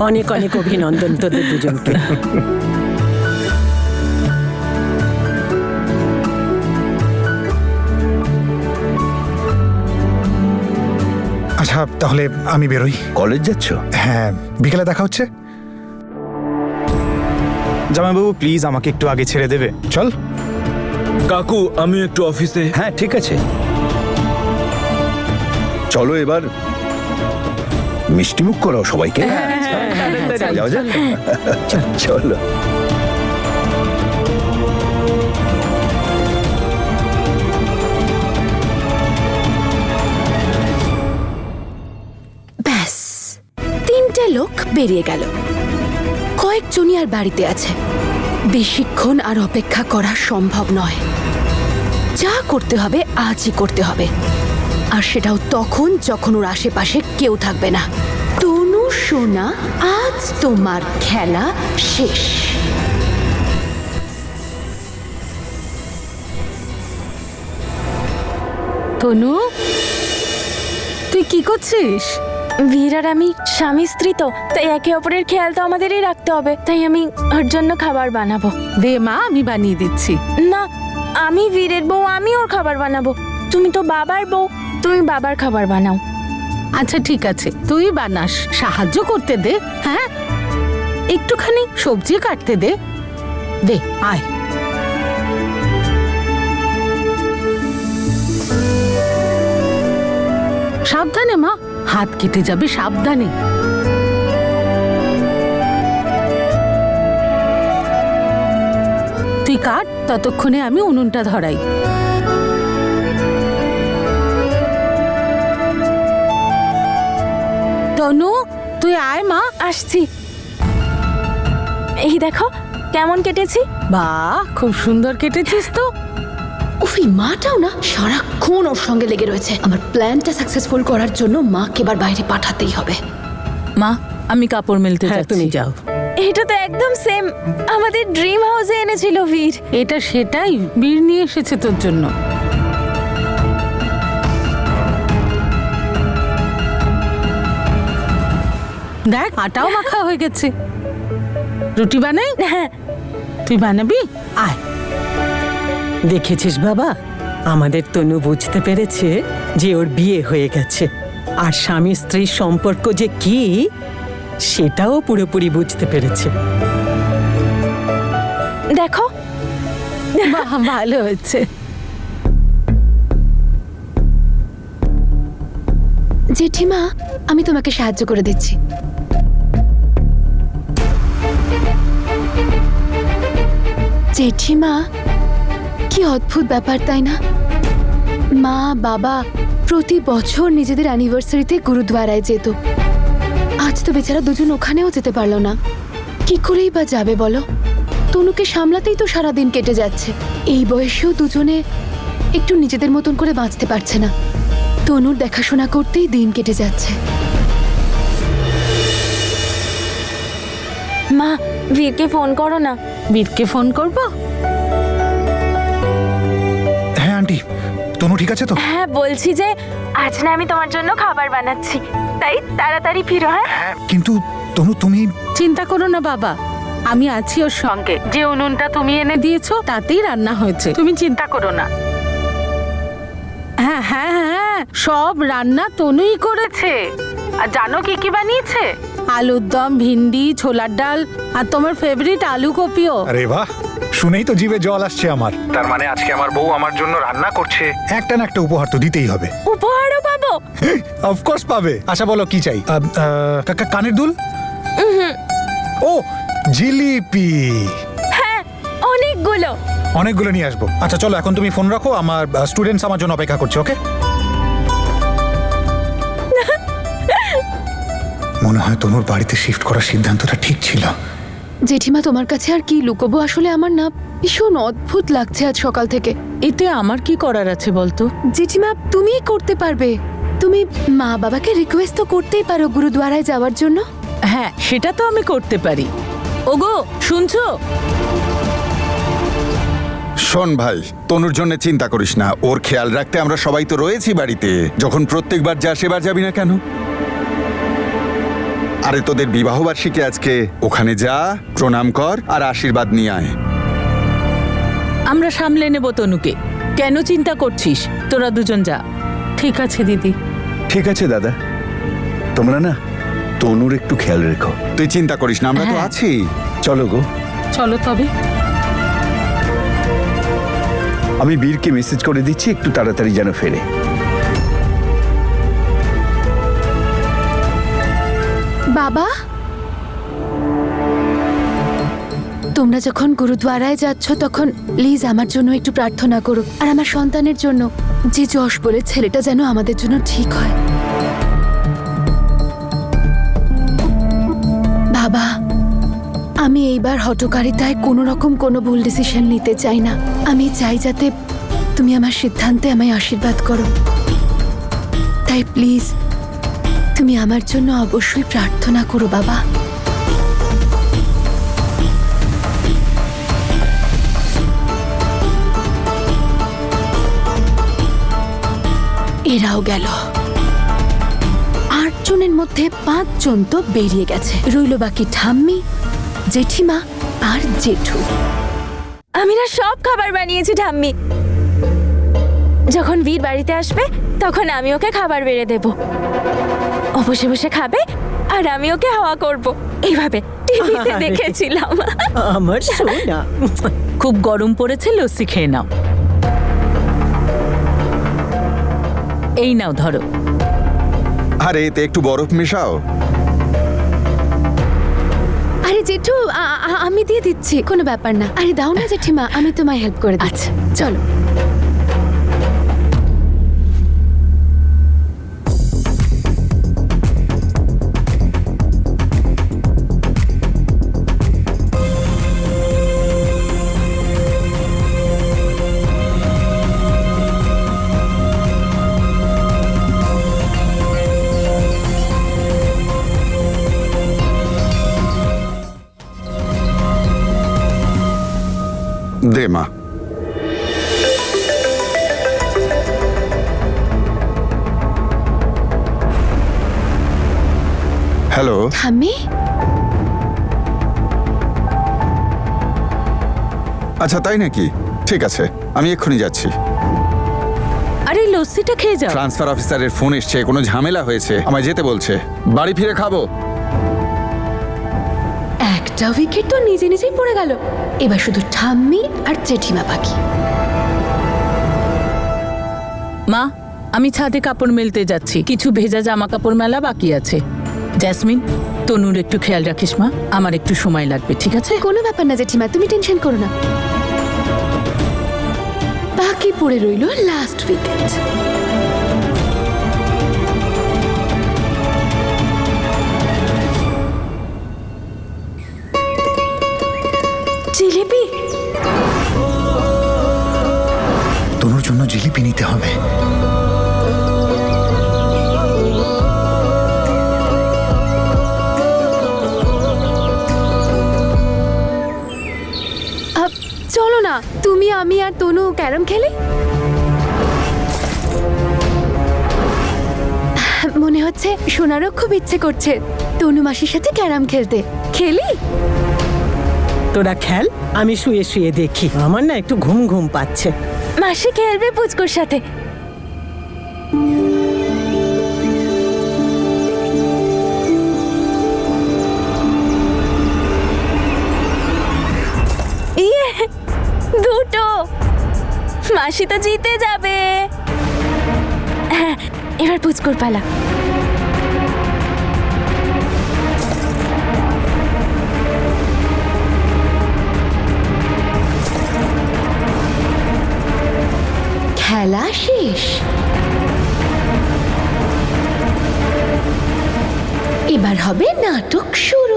অনেক অনেক অভিনন্দন তোদের দুজনকে। আচ্ছা তাহলে আমি বেরোই। কলেজ যাচ্ছ? হ্যাঁ, বিকেলে দেখা হচ্ছে। জামাইবাবু প্লিজ আমাকে একটু আগে ছেড়ে দেবে? চল। কাকু আমি একটু অফিসে। হ্যাঁ ঠিক আছে, চলো এবার মিষ্টিমুখ করাও সবাইকে। যাও যাও, চলো। ব্যাস, তিনটে লোক বেরিয়ে গেল। কয়েকজনই আর বাড়িতে আছে। বেশিক্ষণ আর অপেক্ষা করা সম্ভব নয়। যা করতে হবে আজই করতে হবে, আর সেটাও তখন যখন ওর আশেপাশে কেউ থাকবে না। তনু সোনা, আজ তোমার খেলা শেষ। তনু, তুই কি করছিস? বীর আর আমি স্বামী স্ত্রী তো, তাই একে অপরের খেয়াল তো আমাদেরই রাখতে হবে। তাই আমি ওর জন্য খাবার বানাবো। দে মা, আমি বানিয়ে দিচ্ছি। না, আমি বীরের বউ, আমি ওর খাবার বানাবো। তুমি তো বাবার বউ, তুমি বাবার খাবার বানাও। আচ্ছা ঠিক আছে, তুই বানাস, সাহায্য করতে দে। হ্যাঁ, একটুখানি সবজি কাটতে দে। দে, আয়। সাবধানে মা, হাত কেটে যাবে, সাবধানে। তুই কাট, ততক্ষণে আমি উনুনটা ধরাই। তনু, তুই আয় মা। আসছি। এই দেখো কেমন কেটেছি। বাহ, খুব সুন্দর কেটেছিস তো। উফি, মাটাও না সারাক্ষণ ওর সঙ্গে লেগে রয়েছে। আমার প্ল্যানটা সাকসেসফুল করার জন্য মাকে এবার বাইরে পাঠাতেই হবে। মা, আমি কাপড় মেলতে হ্যাঁ, যাচ্ছি। তুমি যাও। এটা তো একদম সেম আমাদের ড্রিম হাউসে এনেছিল বীর। এটা সেটাই, বীর নিয়ে এসেছে তোর জন্য। দেখ, আটাও মাখা হয়ে গেছে। রুটি বানাই? হ্যাঁ। তুই বানাবি? আয়। দেখেছিস বাবা, আমাদের তনু বুঝতে পেরেছে যে ওর বিয়ে হয়ে গেছে, আর স্বামী স্ত্রীর সম্পর্ক যে কি সেটাও পুরোপুরি বুঝতে পেরেছে। দেখো, বাহ, ভালো হয়েছে। জেঠিমা, আমি তোমাকে সাহায্য করে দিচ্ছি। জেঠিমা, কি অদ্ভুত ব্যাপার তাই না? মা বাবা প্রতি বছর নিজেদের অ্যানিভার্সারিতে গুরুদ্বারায় যেত। আজ তো বেচারা দুজন ওখানেও যেতে পারলো না। কি করেই বা যাবে বলো? তনুকে সামলাতেই তো সারাদিন কেটে যাচ্ছে। এই বয়সেও দুজনে একটু নিজেদের মতন করে বাঁচতে পারছে না। তনুর দেখাশোনা করতেই দিন কেটে যাচ্ছে। মা বীরকে ফোন করো না। বীরকে ফোন করবো? হ্যাঁ আন্টি, তনু ঠিক আছে তো? হ্যাঁ, বলছি যে আজ না আমি তোমার জন্য খাবার বানাচ্ছি, তাই তাড়াতাড়ি ফিরো। হ্যাঁ, হ্যাঁ, কিন্তু তনু তুমি... চিন্তা করো না বাবা, আমি আছি ওর সঙ্গে। যে উনুনটা তুমি এনে দিয়েছো তাতেই রান্না হয়েছে, তুমি চিন্তা করো না। হ্যাঁ হ্যাঁ হ্যাঁ, সব রান্না তনুই করেছে। আর জানো কি কি বানিয়েছে? আলুর দম, ভিন্ডি, ছোলার ডাল, আর তোমার ফেভারিট আলু কপিও। আরে বাহ, শুনেই তো জিভে জল আসছে আমার। তার মানে আজকে আমার বউ আমার জন্য রান্না করছে। একটা না একটা উপহার তো দিতেই হবে। উপহারও পাবো? অফকোর্স পাবে। আচ্ছা বলো কি চাই? কানের দুল? ও, জিলিপি। হ্যাঁ, অনেকগুলো। অনেকগুলো নিয়ে আসবো। আচ্ছা চলো, এখন তুমি ফোন রাখো, আমার স্টুডেন্টস আমার জন্য অপেক্ষা করছে। ওকে? মনে হয় তনুর বাড়িতে শিফট করার সিদ্ধান্তটা ঠিক ছিল। জেঠিমা, তোমার কাছে আর কি লুকোবো? আসলে আমার না ভীষণ অদ্ভুত লাগছে আজ সকাল থেকে। এতে আমার কি করার আছে বলতো? জেঠিমা, তুমিই করতে পারবে। তুমি মা বাবাকে রিকোয়েস্ট তো করতেই পারো গুরুদ্বারায় যাওয়ার জন্য। হ্যাঁ, সেটা তো আমি করতে পারি। ওগো, শুনছো? শোন ভাই, তনুর জন্য চিন্তা করিস না, ওর খেয়াল রাখতে আমরা সবাই তো রয়েছি বাড়িতে। যখন প্রত্যেকবার যা সেবার যাবি না কেন? আরে তোদের বিবাহ বার্ষিকী আজকে, ওখানে যা, প্রণাম কর আর আশীর্বাদ নিয়ে আয়। আমরা সামলে নেব তনুকে। কেন চিন্তা করছিস? তোরা দুজন যা। ঠিক আছে দিদি। ঠিক আছে দাদা, তোমরা না তনুর একটু খেয়াল রেখো। তুই চিন্তা করিস না, আমরা তো হ্যাঁ। আছি। চলো গো, চলো তবে। আমি বীরকে মেসেজ করে দিচ্ছি একটু তাড়াতাড়ি যেন ফেরে। বাবা, তোমরা যখন গুরুদ্বারায় যাচ্ছ তখন প্লিজ আমার জন্য একটু প্রার্থনা করো, আর আমার সন্তানের জন্য, যে যশ বলে ছেলেটা যেন আমাদের জন্য ঠিক হয়। বাবা, আমি এইবার হঠকারিতায় কোনো রকম কোনো ভুল ডিসিশন নিতে চাই না। আমি চাই যাতে তুমি আমার সিদ্ধান্তে আমায় আশীর্বাদ করো। তাই প্লিজ তুমি আমার জন্য অবশ্যই প্রার্থনা করো বাবা। এরাও গেল। 8 জনের মধ্যে 5 জন তো বেরিয়ে গেছে, রইল বাকি ঠাম্মি, জেঠিমা আর জেঠু। আমি না সব খাবার বানিয়েছি ঠাম্মি। যখন বীর বাড়িতে আসবে তখন আমি ওকে খাবার বেড়ে দেব। ও বসে বসে খাবে আর আমি ওকে হাওয়া করব। এইভাবে টিভিতে আরে। দেখেছিলাম। আমার সোনা, খুব গরম পড়েছে, লস্যি খেয়ে নাও। এই নাও ধরো। আরে এতে একটু বরফ মেশাও। আরে জেঠু, আমি দিয়ে দিচ্ছি, কোনো ব্যাপার না। আরে দাও না জেঠিমা, আমি তোমায় হেল্প করে দিচ্ছি। চলো। দে মা। হ্যালো। ঠাম্মি, আচ্ছা তাই নাকি? ঠিক আছে, আমি এক্ষুনি যাচ্ছি। আরে লস্যিটা খেয়ে যাও। ট্রান্সফার অফিসারের ফোন এসছে, কোনো ঝামেলা হয়েছে, আমায় যেতে বলছে। বাড়ি ফিরে খাবো। একটা উইকেট তো নিজে নিজেই পড়ে গেল। এবার শুধু ঠাম্মি আর জেঠিমা বাকি। মা, আমি ছাদে কাপড় মেলতে যাচ্ছি, কিছু ভেজা জামা কাপড় মেলা বাকি আছে। জ্যাসমিন, তনুর একটু খেয়াল রাখিস মা, আমার একটু সময় লাগবে, ঠিক আছে? কোনো ব্যাপার না জেঠিমা, তুমি টেনশন করো না। বাকি পড়ে রইল লাস্ট উইকেট। জিলিপি? তনুর জন্য জিলিপি নিতে হবে। চলো না, তুমি, আমি আর তনু ক্যারম খেলি। মনে হচ্ছে সোনারও খুব ইচ্ছে করছে তনু মাসির সাথে ক্যারাম খেলতে। খেলি? তোরা খেল, আমি শুয়ে শুয়ে দেখি। আমার না একটু ঘুম ঘুম পাচ্ছে। মাসি খেলবে পুচকুর সাথে। ইয়ে, দুটো। মাসি তো জিতে যাবে। হ্যাঁ, এবার পুচকুর পালা। খেলা শেষ। এবার হবে নাটক শুরু।